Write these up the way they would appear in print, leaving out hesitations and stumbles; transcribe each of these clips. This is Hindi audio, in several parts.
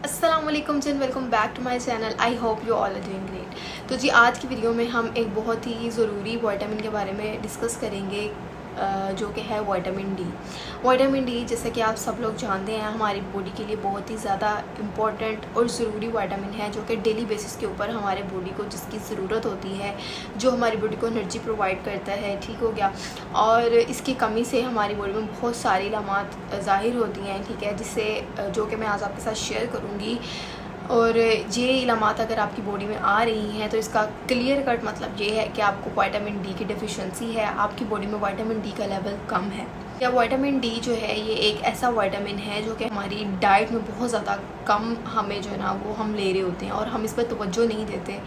अस्सलाम वालेकुम जी, welcome back to my channel. I hope you all are doing great. तो जी आज की वीडियो में हम एक बहुत ही ज़रूरी विटामिन के बारे में डिस्कस करेंगे जो कि है विटामिन डी। विटामिन डी जैसे कि आप सब लोग जानते हैं हमारी बॉडी के लिए बहुत ही ज़्यादा इम्पॉर्टेंट और ज़रूरी विटामिन है, जो कि डेली बेसिस के ऊपर हमारे बॉडी को जिसकी ज़रूरत होती है, जो हमारी बॉडी को एनर्जी प्रोवाइड करता है। ठीक हो गया। और इसकी कमी से हमारी बॉडी में बहुत सारी इलामात ज़ाहिर होती हैं, ठीक है, जिससे जो कि मैं आज आपके साथ शेयर करूँगी। और ये इलामात अगर आपकी बॉडी में आ रही हैं तो इसका क्लियर कट मतलब ये है कि आपको विटामिन डी की डिफिशिएंसी है, आपकी बॉडी में विटामिन डी का लेवल कम है। या विटामिन डी जो है ये एक ऐसा विटामिन है जो कि हमारी डाइट में बहुत ज़्यादा कम हमें जो है ना वो हम ले रहे होते हैं और हम इस पर तवज्जो नहीं देते।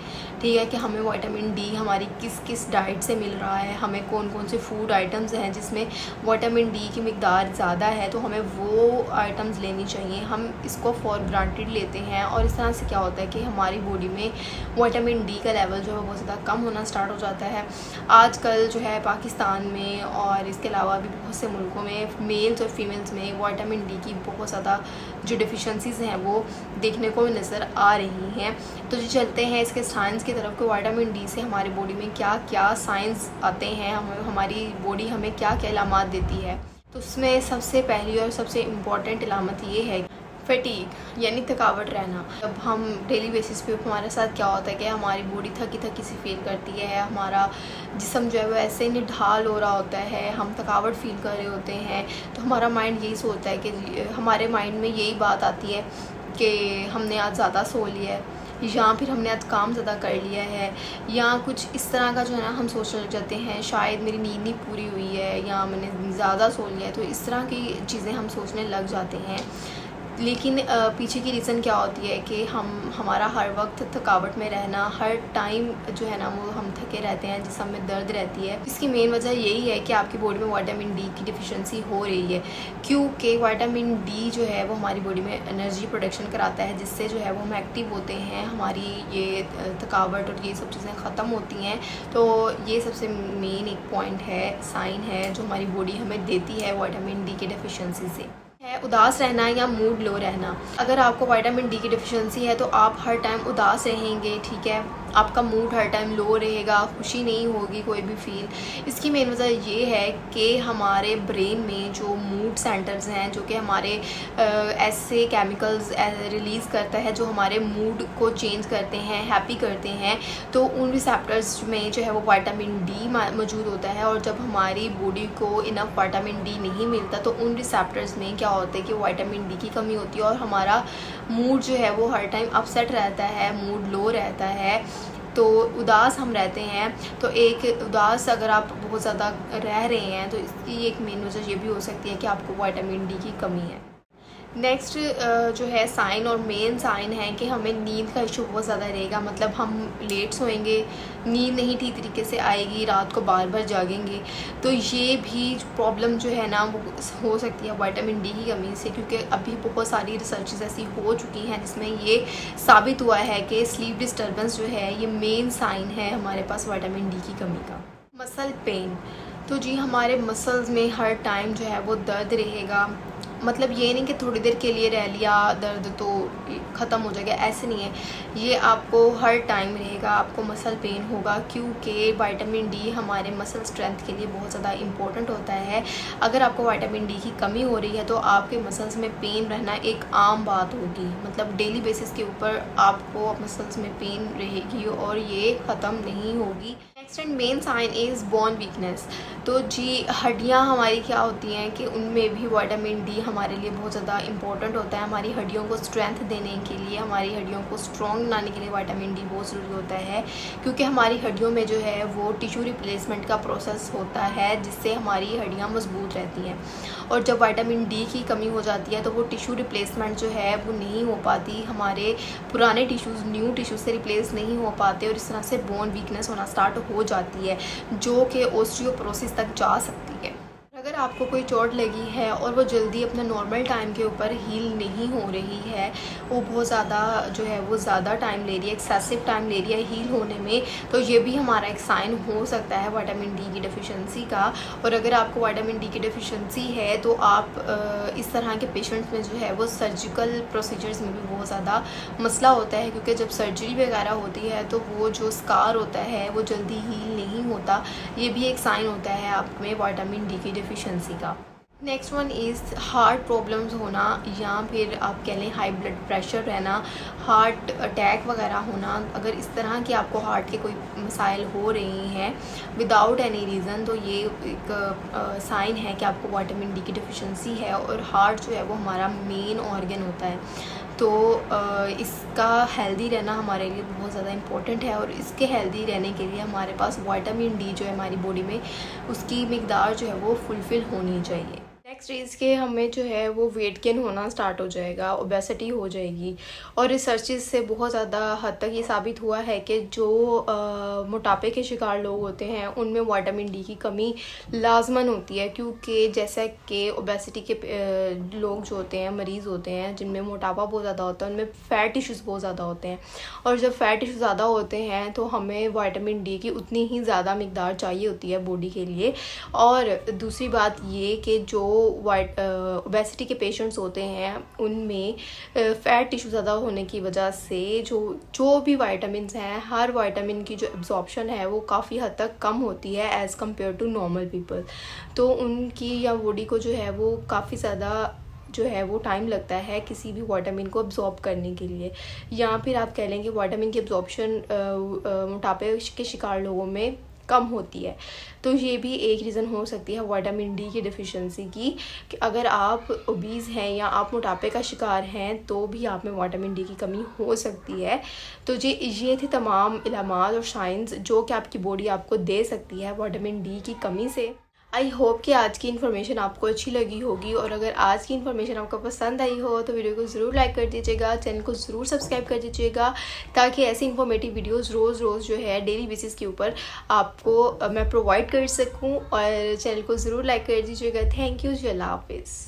ठीक है कि हमें विटामिन डी हमारी किस किस डाइट से मिल रहा है, हमें कौन कौन से फूड आइटम्स हैं जिसमें विटामिन डी की मिकदार ज़्यादा है, तो हमें वो आइटम्स लेनी चाहिए। हम इसको फॉर ग्रांटेड लेते हैं और इस तरह से क्या होता है कि हमारी बॉडी में विटामिन डी का लेवल जो है बहुत ज़्यादा कम होना स्टार्ट हो जाता है। आजकल जो है पाकिस्तान में और इसके अलावा भी बहुत से मुल्कों में मेल्स और फीमेल्स में विटामिन डी की बहुत ज़्यादा जो डिफिशेंसीज़ हैं वो देखने को नज़र आ रही हैं। तो जो चलते हैं इसके साइंस की तरफ को विटामिन डी से हमारी बॉडी में क्या क्या साइंस आते हैं, हमारी बॉडी हमें क्या क्या इलामात देती है। तो उसमें सबसे पहली और सबसे इम्पॉर्टेंट इलामत ये है फटीग, यानी थकावट रहना। जब हम डेली बेसिस पे हमारे साथ क्या होता है कि हमारी बॉडी थकी थकी सी फील करती है, हमारा जिस्म जो है वो ऐसे निढाल हो रहा होता है, हम थकावट फील कर रहे होते हैं, तो हमारा माइंड यही सोचता है कि हमारे माइंड में यही बात आती है कि हमने आज ज़्यादा सो लिया है, या फिर हमने आज काम ज़्यादा कर लिया है, या कुछ इस तरह का जो है ना हम सोचने लग जाते हैं शायद मेरी नींद नहीं पूरी हुई है या मैंने ज़्यादा सो लिया है। तो इस तरह की चीज़ें हम सोचने लग जाते हैं। लेकिन पीछे की रीज़न क्या होती है कि हमारा हर वक्त थकावट में रहना, हर टाइम जो है ना वो हम थके रहते हैं, जिसम में दर्द रहती है। इसकी मेन वजह यही है कि आपकी बॉडी में विटामिन डी की डिफिशिएंसी हो रही है, क्योंकि विटामिन डी जो है वो हमारी बॉडी में एनर्जी प्रोडक्शन कराता है, जिससे जो है वो हम एक्टिव होते हैं, हमारी ये थकावट और ये सब चीज़ें ख़त्म होती हैं। तो ये सबसे मेन एक पॉइंट है, साइन है जो हमारी बॉडी हमें देती है विटामिन डी की डिफिशिएंसी से। है उदास रहना या मूड लो रहना। अगर आपको विटामिन डी की डिफिशिएंसी है तो आप हर टाइम उदास रहेंगे, ठीक है, आपका मूड हर टाइम लो रहेगा, खुशी नहीं होगी कोई भी फील। इसकी मेन वजह ये है कि हमारे ब्रेन में जो मूड सेंटर्स हैं, जो कि हमारे ऐसे केमिकल्स रिलीज़ करता है जो हमारे मूड को चेंज करते हैं, हैप्पी करते हैं, तो उन रिसेप्टर्स में जो है वो विटामिन डी मौजूद होता है। और जब हमारी बॉडी को इनफ विटामिन डी नहीं मिलता तो उन रिसेप्टर्स में क्या होता है कि विटामिन डी की कमी होती है और हमारा मूड जो है वो हर टाइम अपसेट रहता है, मूड लो रहता है, तो उदास हम रहते हैं। तो एक उदास अगर आप बहुत ज़्यादा रह रहे हैं तो इसकी एक मेन वजह ये भी हो सकती है कि आपको विटामिन डी की कमी है। नेक्स्ट जो है साइन और मेन साइन है कि हमें नींद का इशू बहुत ज़्यादा रहेगा, मतलब हम लेट सोएंगे, नींद नहीं ठीक तरीके से आएगी, रात को बार बार जागेंगे। तो ये भी प्रॉब्लम जो है ना वो हो सकती है विटामिन डी की कमी से, क्योंकि अभी बहुत सारी रिसर्चेस ऐसी हो चुकी हैं जिसमें ये साबित हुआ है कि स्लीप डिस्टर्बेंस जो है ये मेन साइन है हमारे पास विटामिन डी की कमी का। मसल पेन, तो जी हमारे मसल्स में हर टाइम जो है वो दर्द रहेगा, मतलब ये नहीं कि थोड़ी देर के लिए रह लिया दर्द तो ख़त्म हो जाएगा, ऐसे नहीं है, ये आपको हर टाइम रहेगा, आपको मसल पेन होगा, क्योंकि विटामिन डी हमारे मसल स्ट्रेंथ के लिए बहुत ज़्यादा इम्पोर्टेंट होता है। अगर आपको विटामिन डी की कमी हो रही है तो आपके मसल्स में पेन रहना एक आम बात होगी, मतलब डेली बेसिस के ऊपर आपको मसल्स में पेन रहेगी और ये ख़त्म नहीं होगी। Next and main sign is bone weakness. तो जी हड्डियाँ हमारी क्या होती हैं कि उनमें भी विटामिन डी हमारे लिए बहुत ज़्यादा इंपॉर्टेंट होता है। हमारी हड्डियों को स्ट्रेंथ देने के लिए, हमारी हड्डियों को स्ट्रॉन्ग बनाने के लिए विटामिन डी बहुत ज़रूरी होता है, क्योंकि हमारी हड्डियों में जो है वो टिश्यू रिप्लेसमेंट का प्रोसेस होता है, जिससे हमारी हड्डियाँ मजबूत रहती हैं। और जब विटामिन डी की कमी हो जाती है तो वो टिश्यू रिप्लेसमेंट जो है वो नहीं हो पाती, हमारे पुराने टिश्यूज़ न्यू टिश्यू से रिप्लेस नहीं हो पाते और इस तरह से बोन वीकनेस होना स्टार्ट हो जाती है, जो कि ऑस्टियोपोरोसिस तक जा सकती है। अगर आपको कोई चोट लगी है और वो जल्दी अपना नॉर्मल टाइम के ऊपर हील नहीं हो रही है, वो बहुत ज़्यादा जो है वो ज़्यादा टाइम ले रही है, एक्सेसिव टाइम ले रही है हील होने में, तो ये भी हमारा एक साइन हो सकता है विटामिन डी की डेफिशिएंसी का। और अगर आपको विटामिन डी की डेफिशिएंसी है तो आप इस तरह के पेशेंट्स में जो है वो सर्जिकल प्रोसीजर्स में भी बहुत ज़्यादा मसला होता है, क्योंकि जब सर्जरी वगैरह होती है तो वो जो स्कार होता है वो जल्दी हील नहीं होता। ये भी एक साइन होता है आप में विटामिन डी की डेफिशिएंसी का। Next one is heart problems होना, या फिर आप कह लें हाई ब्लड प्रेशर रहना, हार्ट अटैक वगैरह होना। अगर इस तरह के आपको हार्ट के कोई मसाइल हो रही हैं विदाउट एनी रीज़न, तो ये एक साइन है कि आपको विटामिन डी की डेफिशिएंसी है। और हार्ट जो है वो हमारा मेन ऑर्गन होता है, तो इसका हेल्दी रहना हमारे लिए बहुत ज़्यादा इम्पोर्टेंट है। और इसके हेल्दी रहने के लिए हमारे पास विटामिन डी जो है हमारी बॉडी में उसकी मिकदार जो है वो फुलफ़िल होनी चाहिए। नेक्स्ट इज़ के हमें जो है वो वेट गेन होना स्टार्ट हो जाएगा, ओबेसिटी हो जाएगी। और रिसर्चेस से बहुत ज़्यादा हद तक ये साबित हुआ है कि जो मोटापे के शिकार लोग होते हैं उनमें विटामिन डी की कमी लाजमन होती है, क्योंकि जैसा कि ओबेसिटी के लोग जो होते हैं, मरीज़ होते हैं जिनमें मोटापा बहुत ज़्यादा होता है, उनमें फ़ैट टिश्यूज़ बहुत ज़्यादा होते हैं। और जब फ़ैट टिश्यू ज़्यादा होते हैं तो हमें विटामिन डी की उतनी ही ज़्यादा मिकदार चाहिए होती है बॉडी के लिए। और दूसरी बात ये कि जो ओबेसिटी के पेशेंट्स होते हैं उनमें फ़ैट टिश्यू ज़्यादा होने की वजह से जो भी विटामिन्स हैं, हर विटामिन की जो एब्जॉर्प्शन है वो काफ़ी हद तक कम होती है as compared to normal people. तो उनकी या बॉडी को जो है वो काफ़ी ज़्यादा जो है वो टाइम लगता है किसी भी विटामिन को एब्जॉर्ब करने के लिए। या फिर आप कह लेंगे विटामिन की एब्जॉर्प्शन मोटापे के शिकार लोगों में कम होती है। तो ये भी एक रीज़न हो सकती है विटामिन डी की डेफिशिएंसी की, कि अगर आप ओबीज़ हैं या आप मोटापे का शिकार हैं तो भी आप में विटामिन डी की कमी हो सकती है। तो ये थे तमाम इलामात और साइंस जो कि आपकी बॉडी आपको दे सकती है विटामिन डी की कमी से। आई होप कि आज की इन्फॉर्मेशन आपको अच्छी लगी होगी, और अगर आज की इन्फॉर्मेशन आपको पसंद आई हो तो वीडियो को ज़रूर लाइक कर दीजिएगा, चैनल को ज़रूर सब्सक्राइब कर दीजिएगा, ताकि ऐसी इन्फॉर्मेटिव वीडियोस रोज़ जो है डेली बेसिस के ऊपर आपको मैं प्रोवाइड कर सकूं। और चैनल को ज़रूर लाइक कर दीजिएगा। Thank you. अल्लाह हाफिज़।